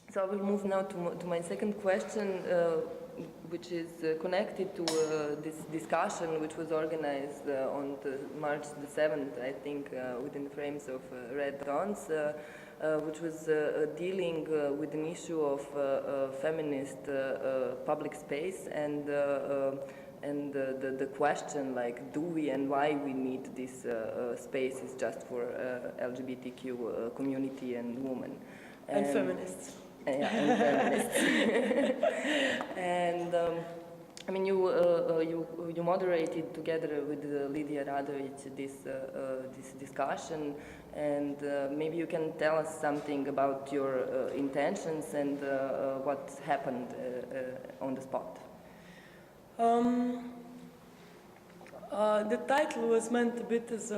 So I will move now to my second question, which is connected to this discussion which was organized on March the 7th, I think, within the frames of Red Dawns, which was dealing with an issue of feminist public space and the question, like, do we and why we need these spaces just for LGBTQ community and women. And feminists. Yeah, and feminists. And I mean, you moderated together with Lydia Radovic this discussion, and maybe you can tell us something about your intentions and what happened on the spot. The title was meant a bit as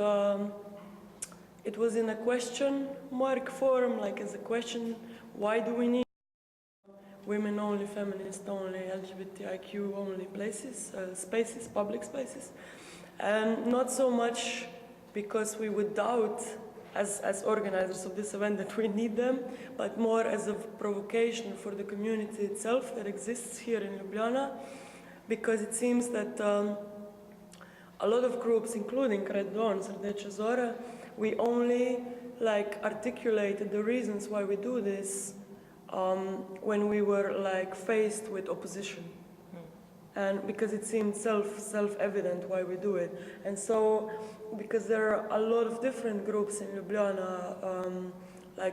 it was in a question mark form, like as a question, why do we need women only, feminist only, LGBTIQ only places, spaces, public spaces? And not so much because we would doubt as organizers of this event that we need them, but more as a provocation for the community itself that exists here in Ljubljana, because it seems that a lot of groups, including Red Dawns, Rdeče Zore, we only articulated the reasons why we do this when we were faced with opposition. And because it seemed self-evident why we do it. And so, because there are a lot of different groups in Ljubljana,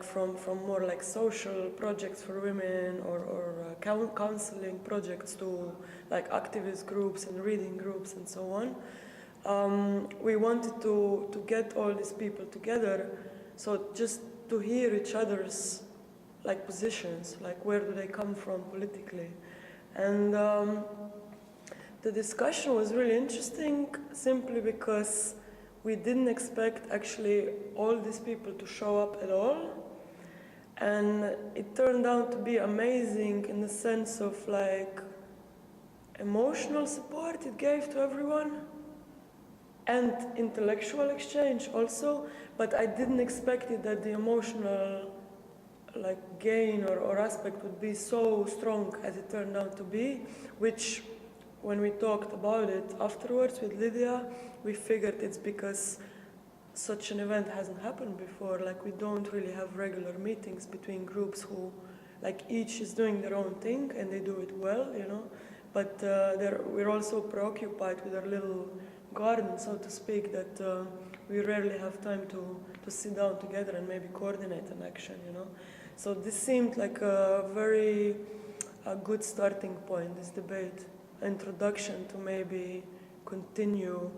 from more social projects for women or counseling projects to activist groups and reading groups and so on. We wanted to get all these people together, so just to hear each other's positions, where do they come from politically. And the discussion was really interesting simply because we didn't expect actually all these people to show up at all. And it turned out to be amazing in the sense of emotional support it gave to everyone and intellectual exchange also, but I didn't expect it that the emotional gain or aspect would be so strong as it turned out to be, which when we talked about it afterwards with Lydia, we figured it's because such an event hasn't happened before. We don't really have regular meetings between groups who each is doing their own thing and they do it well, but we're also preoccupied with our little garden, so to speak, that we rarely have time to sit down together and maybe coordinate an action, So this seemed like a very good starting point, this debate, introduction to maybe continue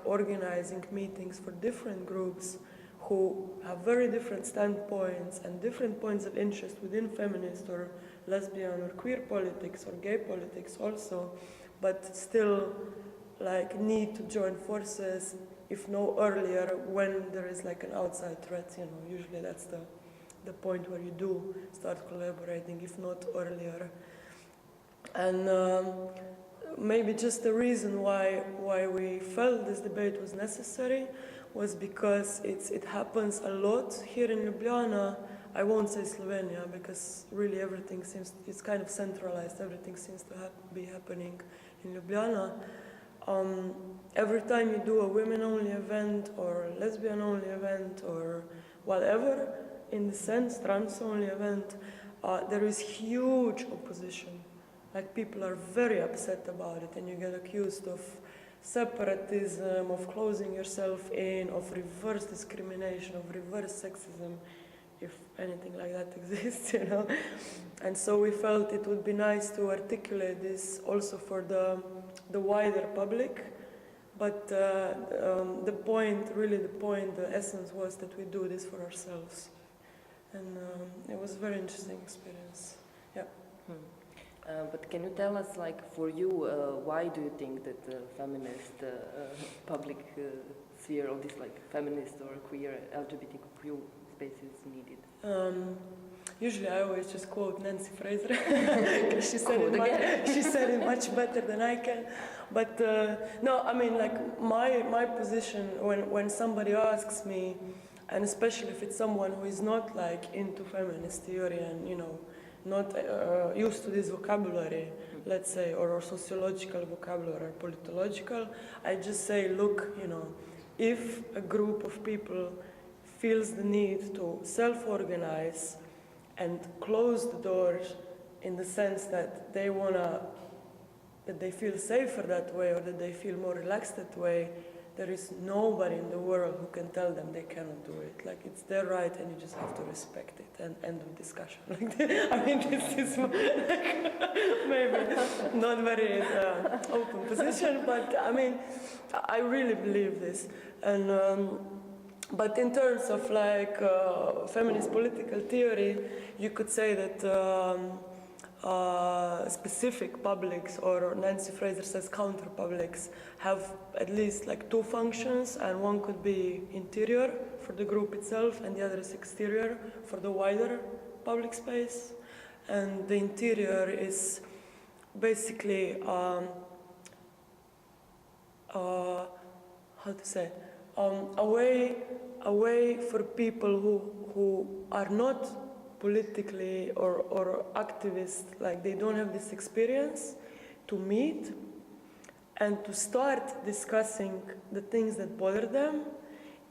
organizing meetings for different groups who have very different standpoints and different points of interest within feminist or lesbian or queer politics or gay politics also, but still need to join forces, if no earlier, when there is an outside threat, usually that's the point where you do start collaborating, if not earlier. And maybe just the reason why we felt this debate was necessary was because it happens a lot here in Ljubljana. I won't say Slovenia, because really everything it's kind of centralized, everything seems to be happening in Ljubljana. Every time you do a women-only event or a lesbian-only event or whatever, in the sense, trans-only event, there is huge opposition. People are very upset about it, and you get accused of separatism, of closing yourself in, of reverse discrimination, of reverse sexism, if anything like that exists, And so we felt it would be nice to articulate this also for the wider public, but the essence was that we do this for ourselves. And it was a very interesting experience, yeah. But can you tell us, for you, why do you think that the feminist public sphere of this, feminist or queer LGBTQ space is needed? Usually I always just quote Nancy Fraser, because she said it much better than I can. But no, I mean, my position when somebody asks me, and especially if it's someone who is not into feminist theory and not used to this vocabulary, let's say, or sociological vocabulary or politological, I just say, look, you know, if a group of people feels the need to self-organize and close the doors in the sense that they wanna, that they feel safer that way or that they feel more relaxed that way, there is nobody in the world who can tell them they cannot do it. Like, it's their right and you just have to respect it, and end of discussion. Like, I mean, this is like, maybe not very open position, but I mean, I really believe this. And but in terms of like feminist political theory, you could say that specific publics, or Nancy Fraser says counter publics, have at least like two functions, and one could be interior for the group itself and the other is exterior for the wider public space. And the interior is basically how to say, a way for people who are not politically or activists, like they don't have this experience, to meet and to start discussing the things that bother them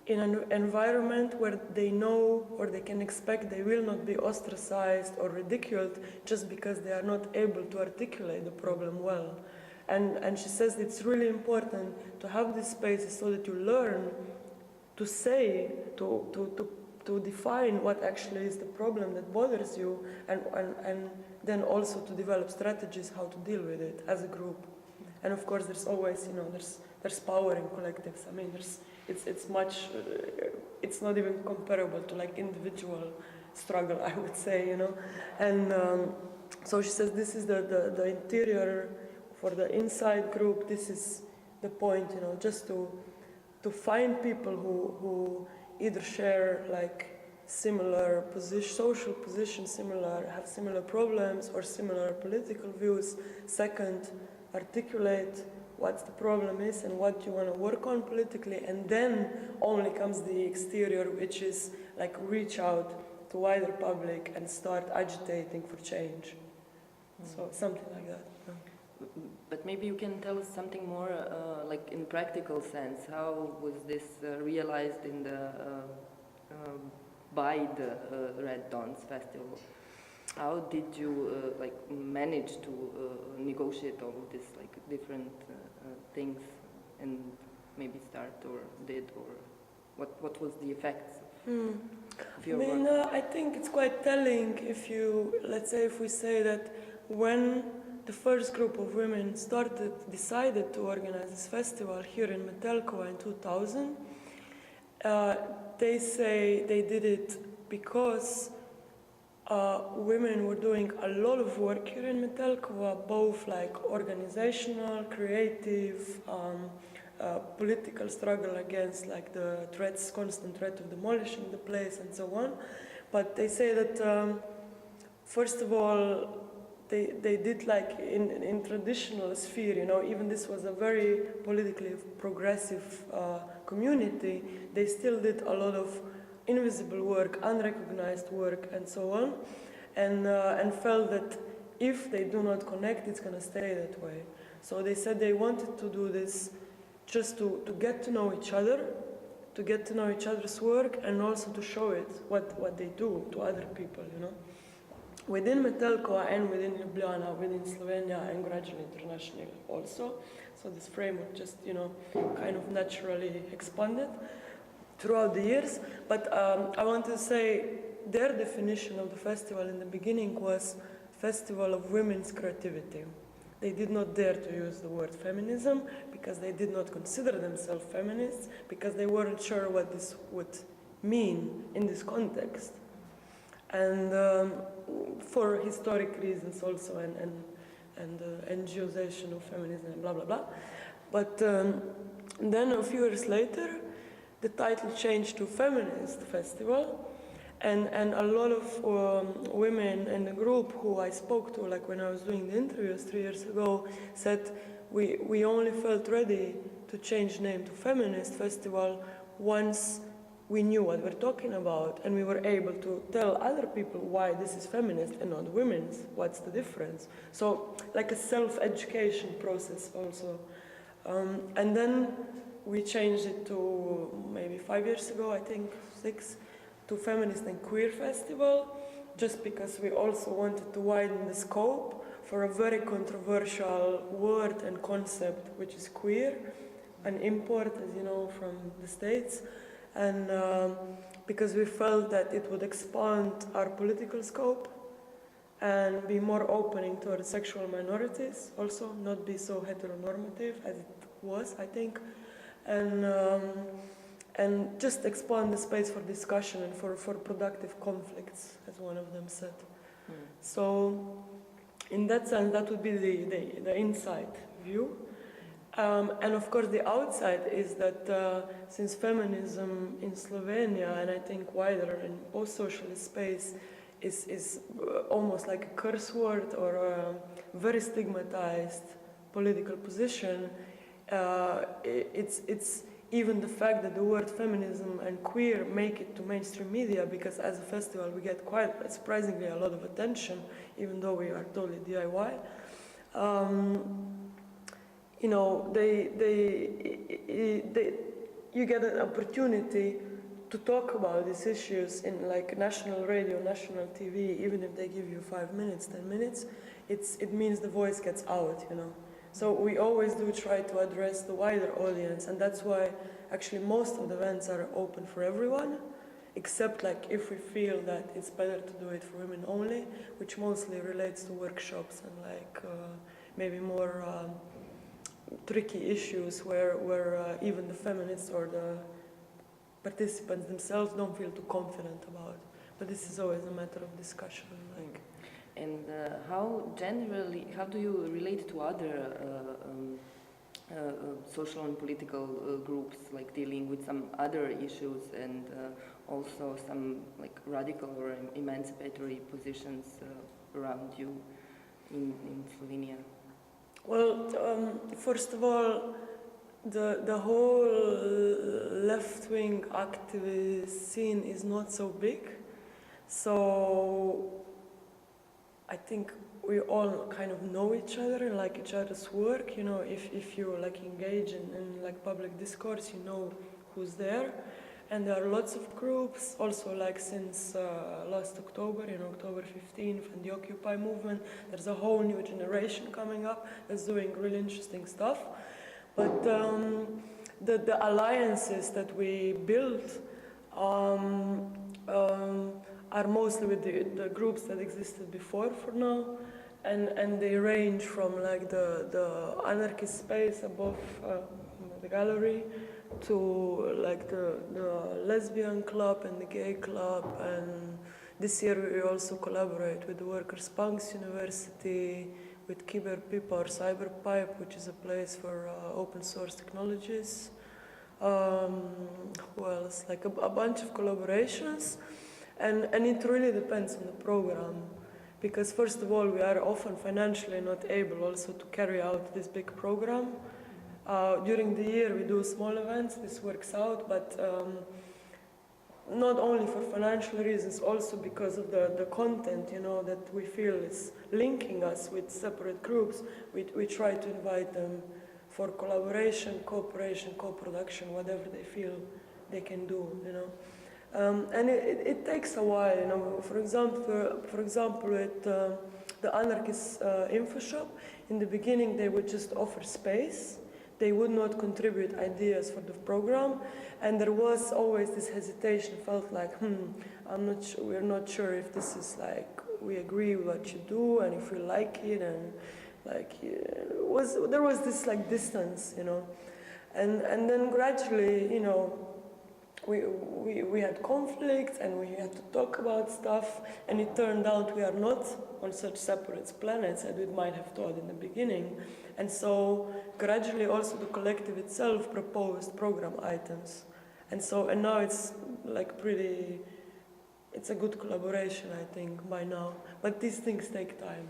in an environment where they know or they can expect they will not be ostracized or ridiculed just because they are not able to articulate the problem well. And she says it's really important to have these spaces so that you learn to say, to define what actually is the problem that bothers you, and then also to develop strategies how to deal with it as a group. And of course, there's always, you know, there's power in collectives. I mean, it's much, it's not even comparable to like individual struggle, I would say, you know. And so she says this is the interior for the inside group. This is the point, you know, just to find people who either share like similar social position, have similar problems or similar political views. Second, articulate what the problem is and what you want to work on politically, and then only comes the exterior, which is like reach out to wider public and start agitating for change. So something like that. But maybe you can tell us something more, like in practical sense. How was this realized in the by the Red Dawns Festival? How did you like manage to negotiate all of this, like different things, and maybe start or did, or what was the effects of your work? I think it's quite telling if you, let's say, if we say that when the first group of women decided to organize this festival here in Metelkova in 2000, they say they did it because women were doing a lot of work here in Metelkova, both like organizational, creative, political struggle against like the constant threat of demolishing the place and so on. But they say that first of all, they did like in traditional sphere, you know, even this was a very politically progressive community, they still did a lot of invisible work, unrecognized work, and so on, and felt that if they do not connect, it's going to stay that way. So they said they wanted to do this just to get to know each other, to get to know each other's work, and also to show it, what they do to other people, you know. Within Metelkova and within Ljubljana, within Slovenia, and gradually internationally also. So this framework just, you know, kind of naturally expanded throughout the years. But I want to say their definition of the festival in the beginning was Festival of Women's Creativity. They did not dare to use the word feminism because they did not consider themselves feminists, because they weren't sure what this would mean in this context. And for historic reasons also, and NGOization of feminism and blah, blah, blah. But then a few years later, the title changed to Feminist Festival, and a lot of women in the group who I spoke to, like when I was doing the interviews 3 years ago, said we only felt ready to change name to Feminist Festival once we knew what we're talking about, and we were able to tell other people why this is feminist and not women's, what's the difference. So like a self-education process also. And then we changed it to maybe 5 years ago, I think, 6, to Feminist and Queer Festival, just because we also wanted to widen the scope for a very controversial word and concept, which is queer, an import, as you know, from the States. And because we felt that it would expand our political scope and be more opening towards sexual minorities, also not be so heteronormative as it was, I think, and just expand the space for discussion and for productive conflicts, as one of them said. So in that sense, that would be the inside view. And of course, the outside is that since feminism in Slovenia, and I think wider in post-socialist space, is almost like a curse word or a very stigmatized political position, it's even the fact that the word feminism and queer make it to mainstream media, because as a festival we get quite surprisingly a lot of attention, even though we are totally DIY. You know, you get an opportunity to talk about these issues in like national radio, national TV, even if they give you 5 minutes, 10 minutes, it means the voice gets out, you know. So we always do try to address the wider audience, and that's why actually most of the events are open for everyone, except like if we feel that it's better to do it for women only, which mostly relates to workshops and like maybe more tricky issues where even the feminists or the participants themselves don't feel too confident about. But this is always a matter of discussion. Like. And how do you relate to other social and political groups, like dealing with some other issues and also some like radical or emancipatory positions around you in Slovenia? Well, first of all, the whole left-wing activist scene is not so big, so I think we all kind of know each other and like each other's work. You know, if you like engage in like public discourse, you know who's there. And there are lots of groups, also like since last October, you know, October 15th, and the Occupy movement, there's a whole new generation coming up that's doing really interesting stuff. But the alliances that we built are mostly with the groups that existed before for now, and they range from like the anarchist space above the gallery to like the lesbian club and the gay club, and this year we also collaborate with the Workers' Punks University, with Kyberpipa or Cyberpipe, which is a place for open source technologies. Who else? Like a bunch of collaborations. And it really depends on the program, because first of all, we are often financially not able also to carry out this big program. During the year, we do small events, this works out, but not only for financial reasons, also because of the content, you know, that we feel is linking us with separate groups. We try to invite them for collaboration, cooperation, co-production, whatever they feel they can do, you know. And it takes a while, you know. For example, with the anarchist info shop, in the beginning they would just offer space. They would not contribute ideas for the program, and there was always this hesitation. Felt like, we're not sure if this is like we agree with what you do and if we like it, and like there was this like distance, you know, and then gradually, you know. We had conflicts and we had to talk about stuff, and it turned out we are not on such separate planets as we might have thought in the beginning. And so gradually also the collective itself proposed program items. And now it's like it's a good collaboration, I think, by now. But these things take time.